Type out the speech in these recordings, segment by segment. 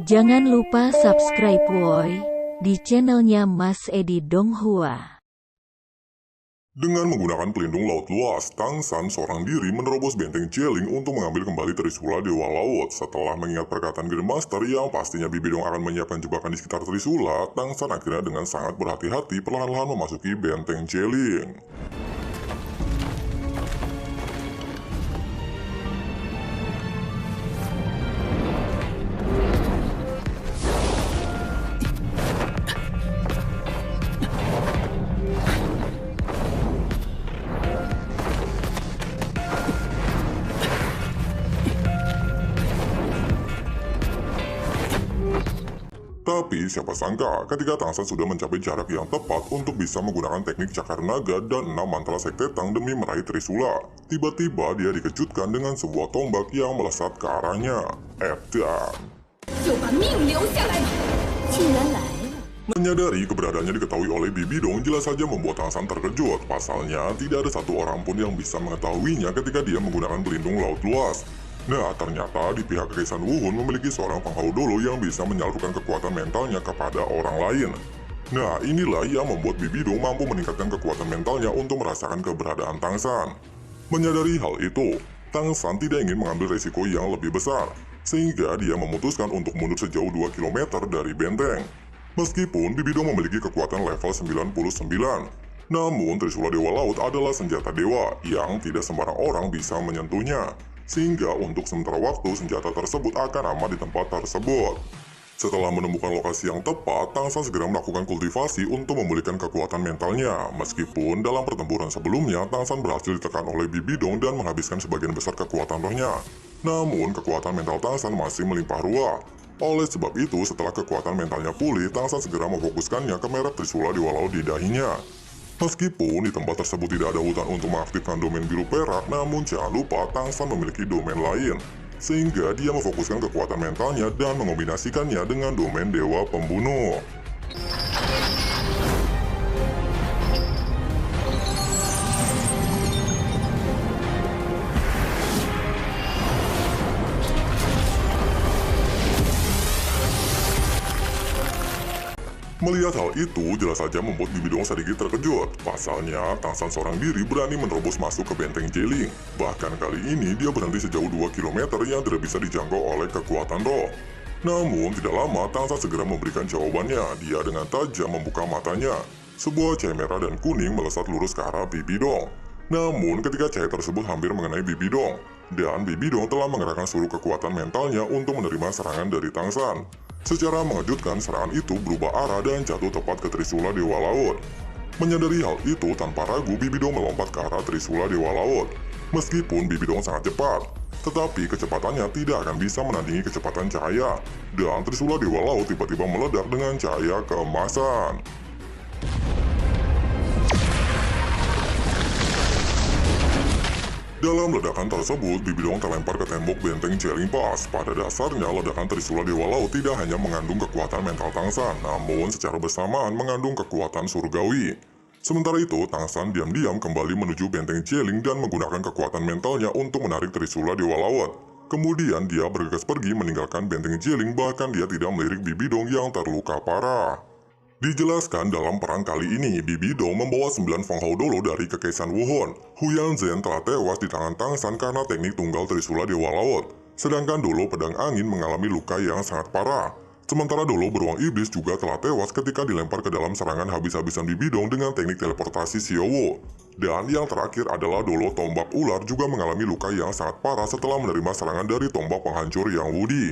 Jangan lupa subscribe woi di channelnya Mas Edi Donghua. Dengan menggunakan pelindung laut luas, Tangsan seorang diri menerobos benteng Jeling untuk mengambil kembali Trisula Dewa Laut. Setelah mengingat perkataan Grandmaster yang pastinya Bibidong akan menyiapkan jebakan di sekitar Trisula, Tangsan akhirnya dengan sangat berhati-hati perlahan-lahan memasuki benteng Jeling. Tapi siapa sangka ketika Tangsan sudah mencapai jarak yang tepat untuk bisa menggunakan teknik cakar naga dan 6 mantra sekte Tang demi meraih Trisula. Tiba-tiba dia dikejutkan dengan sebuah tombak yang melesat ke arahnya. Edan. Menyadari keberadaannya diketahui oleh Bibidong jelas saja membuat Tangsan terkejut. Pasalnya tidak ada satu orang pun yang bisa mengetahuinya ketika dia menggunakan pelindung laut luas. Nah, ternyata di pihak Kekaisaran Wuhun memiliki seorang Penghau Dolo yang bisa menyalurkan kekuatan mentalnya kepada orang lain. Nah, inilah yang membuat Bibidong mampu meningkatkan kekuatan mentalnya untuk merasakan keberadaan Tangsan. Menyadari hal itu, Tangsan tidak ingin mengambil resiko yang lebih besar, sehingga dia memutuskan untuk mundur sejauh 2 km dari benteng. Meskipun Bibidong memiliki kekuatan level 99, namun Trisula Dewa Laut adalah senjata dewa yang tidak sembarang orang bisa menyentuhnya. Sehingga untuk sementara waktu senjata tersebut akan aman di tempat tersebut. Setelah menemukan lokasi yang tepat, Tangsan segera melakukan kultivasi untuk memulihkan kekuatan mentalnya. Meskipun dalam pertempuran sebelumnya, Tangsan berhasil ditekan oleh Bibidong dan menghabiskan sebagian besar kekuatan rohnya. Namun, kekuatan mental Tangsan masih melimpah ruah. Oleh sebab itu, setelah kekuatan mentalnya pulih, Tangsan segera memfokuskannya ke merek Trisula Dewa Laut di dahinya. Meskipun di tempat tersebut tidak ada hutan untuk mengaktifkan domain biru perak, namun jangan lupa Tangsan memiliki domain lain. Sehingga dia memfokuskan kekuatan mentalnya dan mengombinasikannya dengan domain Dewa Pembunuh. Melihat hal itu, jelas saja membuat Bibidong sedikit terkejut. Pasalnya, Tangsan seorang diri berani menerobos masuk ke benteng Jeling. Bahkan kali ini, dia berhenti sejauh 2 km yang tidak bisa dijangkau oleh kekuatan roh. Namun, tidak lama, Tangsan segera memberikan jawabannya. Dia dengan tajam membuka matanya. Sebuah cahaya merah dan kuning melesat lurus ke arah Bibidong. Namun, ketika cahaya tersebut hampir mengenai Bibidong, dan Bibidong telah mengerahkan seluruh kekuatan mentalnya untuk menerima serangan dari Tangsan. Secara mengejutkan, serangan itu berubah arah dan jatuh tepat ke Trisula Dewa Laut. Menyadari hal itu, tanpa ragu Bibidong melompat ke arah Trisula Dewa Laut. Meskipun Bibidong sangat cepat, tetapi kecepatannya tidak akan bisa menandingi kecepatan cahaya. Dan Trisula Dewa Laut tiba-tiba meledak dengan cahaya keemasan. Dalam ledakan tersebut, Bibidong terlempar ke tembok benteng Jeling pas. Pada dasarnya, ledakan Trisula Dewa Laut tidak hanya mengandung kekuatan mental Tangsan, namun secara bersamaan mengandung kekuatan surgawi. Sementara itu, Tangsan diam-diam kembali menuju benteng Jeling dan menggunakan kekuatan mentalnya untuk menarik Trisula Dewa Laut. Kemudian dia bergegas pergi meninggalkan benteng Jeling, bahkan dia tidak melirik Bibidong yang terluka parah. Dijelaskan dalam perang kali ini, Bibidong membawa 9 Penghau Dolo dari Kekaisaran Wuhun. Huyan Zhen telah tewas di tangan Tangsan karena teknik tunggal Trisula Dewa Laut. Sedangkan Dolo Pedang Angin mengalami luka yang sangat parah. Sementara Dolo Beruang Iblis juga telah tewas ketika dilempar ke dalam serangan habis-habisan Bibidong dengan teknik teleportasi Xiaowu. Dan yang terakhir adalah Dolo Tombak Ular juga mengalami luka yang sangat parah setelah menerima serangan dari tombak penghancur Yang Wudi.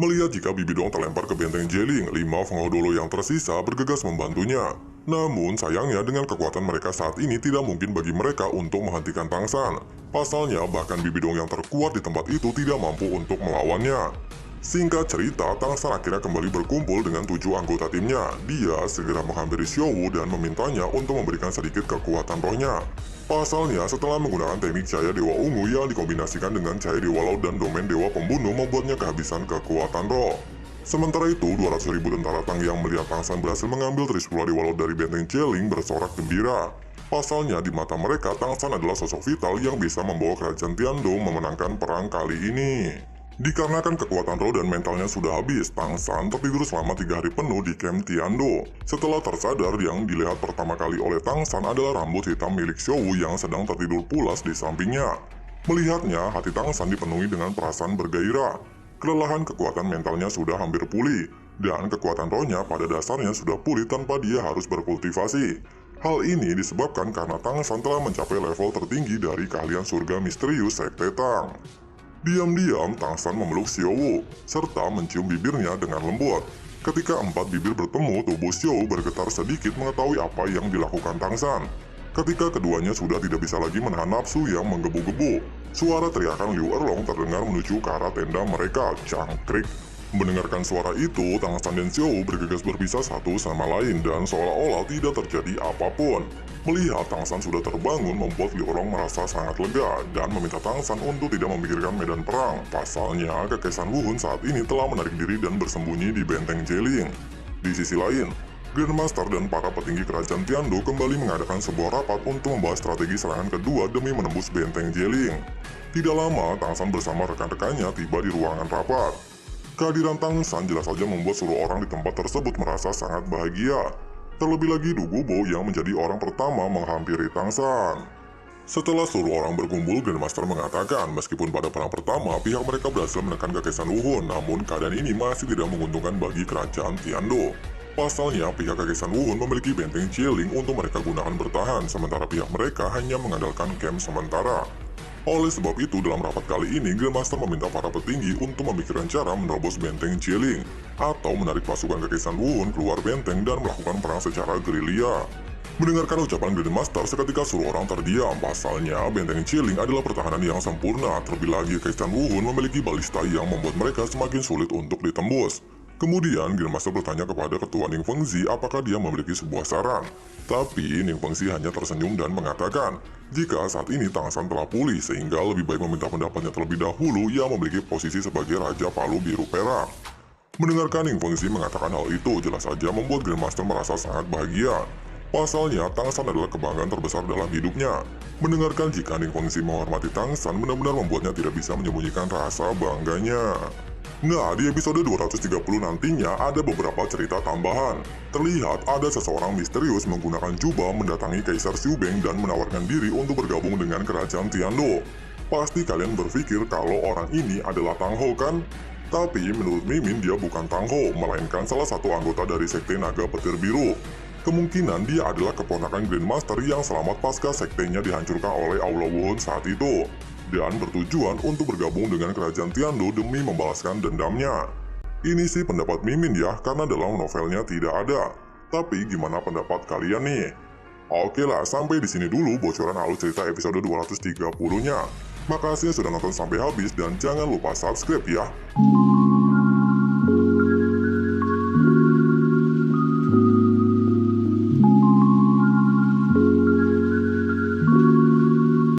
Melihat jika Bibidong terlempar ke benteng Jeling, 5 Penghau Dolo yang tersisa bergegas membantunya. Namun sayangnya dengan kekuatan mereka saat ini tidak mungkin bagi mereka untuk menghentikan Tangsan. Pasalnya bahkan Bibidong yang terkuat di tempat itu tidak mampu untuk melawannya. Singkat cerita, Tangsan akhirnya kembali berkumpul dengan 7 anggota timnya. Dia segera menghampiri Xiaowu dan memintanya untuk memberikan sedikit kekuatan rohnya. Pasalnya, setelah menggunakan teknik cahaya Dewa Ungu yang dikombinasikan dengan cahaya Dewa Laut dan domain Dewa Pembunuh membuatnya kehabisan kekuatan roh. Sementara itu, 200.000 tentara Tang yang melihat Tangsan berhasil mengambil Trisula Dewa Laut dari benteng Jeling bersorak gembira. Pasalnya, di mata mereka, Tangsan adalah sosok vital yang bisa membawa kerajaan Tiandou memenangkan perang kali ini. Dikarenakan kekuatan roh dan mentalnya sudah habis, Tang San tertidur selama 3 hari penuh di camp Tiando. Setelah tersadar, yang dilihat pertama kali oleh Tang San adalah rambut hitam milik Xiao Wu yang sedang tertidur pulas di sampingnya. Melihatnya, hati Tang San dipenuhi dengan perasaan bergairah. Kelelahan kekuatan mentalnya sudah hampir pulih, dan kekuatan rohnya pada dasarnya sudah pulih tanpa dia harus berkultivasi. Hal ini disebabkan karena Tang San telah mencapai level tertinggi dari keahlian surga misterius Sekte Tang. Diam-diam, Tang San memeluk Xiao Wu, serta mencium bibirnya dengan lembut. Ketika 4 bibir bertemu, tubuh Xiao Wu bergetar sedikit mengetahui apa yang dilakukan Tang San. Ketika keduanya sudah tidak bisa lagi menahan nafsu yang menggebu-gebu, suara teriakan Liu Erlong terdengar menuju ke arah tenda mereka, cangkrik. Mendengarkan suara itu, Tang San dan Xiao Wu bergegas berpisah satu sama lain dan seolah-olah tidak terjadi apapun. Melihat Tang San sudah terbangun membuat Liu Erlong merasa sangat lega dan meminta Tang San untuk tidak memikirkan medan perang. Pasalnya, Kekaisaran Wuhun saat ini telah menarik diri dan bersembunyi di benteng Jieling. Di sisi lain, Grandmaster dan para petinggi kerajaan Tiando kembali mengadakan sebuah rapat untuk membahas strategi serangan kedua demi menembus benteng Jieling. Tidak lama, Tang San bersama rekan-rekannya tiba di ruangan rapat. Kehadiran Tang San jelas saja membuat seluruh orang di tempat tersebut merasa sangat bahagia. Terlebih lagi Du Gubo yang menjadi orang pertama menghampiri Tang San. Setelah seluruh orang berkumpul, Grandmaster mengatakan meskipun pada perang pertama pihak mereka berhasil menekan Kekaisaran Wuhun, namun keadaan ini masih tidak menguntungkan bagi kerajaan Tiando. Pasalnya, pihak Kekaisaran Wuhun memiliki benteng Jieling untuk mereka gunakan bertahan, sementara pihak mereka hanya mengandalkan camp sementara. Oleh sebab itu, dalam rapat kali ini, Grandmaster meminta para petinggi untuk memikirkan cara menerobos benteng Jieling, atau menarik pasukan Kekaisaran Wuhun keluar benteng dan melakukan perang secara gerilya. Mendengarkan ucapan Grandmaster, seketika seluruh orang terdiam. Pasalnya, benteng Jieling adalah pertahanan yang sempurna, terlebih lagi Kekaisaran Wuhun memiliki balista yang membuat mereka semakin sulit untuk ditembus. Kemudian, Grandmaster bertanya kepada Ketua Ning Fengzi apakah dia memiliki sebuah saran. Tapi, Ning Fengzi hanya tersenyum dan mengatakan, jika saat ini Tang San telah pulih, sehingga lebih baik meminta pendapatnya terlebih dahulu yang memiliki posisi sebagai Raja Palu Biru Perak. Mendengarkan Ning Fengzi mengatakan hal itu, jelas saja membuat Grandmaster merasa sangat bahagia. Pasalnya, Tang San adalah kebanggaan terbesar dalam hidupnya. Mendengarkan jika Ning Fengzi menghormati Tang San benar-benar membuatnya tidak bisa menyembunyikan rasa bangganya. Nah, di episode 230 nantinya ada beberapa cerita tambahan. Terlihat ada seseorang misterius menggunakan jubah mendatangi Kaisar Xiu Beng dan menawarkan diri untuk bergabung dengan kerajaan Tiando. Pasti kalian berpikir kalau orang ini adalah Tang Ho kan? Tapi menurut Mimin dia bukan Tang Ho, melainkan salah satu anggota dari Sekte Naga Petir Biru. Kemungkinan dia adalah keponakan Grandmaster yang selamat pasca sektenya dihancurkan oleh Aula Wuhun saat itu, dan bertujuan untuk bergabung dengan kerajaan Tiando demi membalaskan dendamnya. Ini sih pendapat Mimin ya, karena dalam novelnya tidak ada. Tapi gimana pendapat kalian nih? Oke lah, sampai di sini dulu bocoran alur cerita episode 230-nya. Makasih sudah nonton sampai habis dan jangan lupa subscribe ya.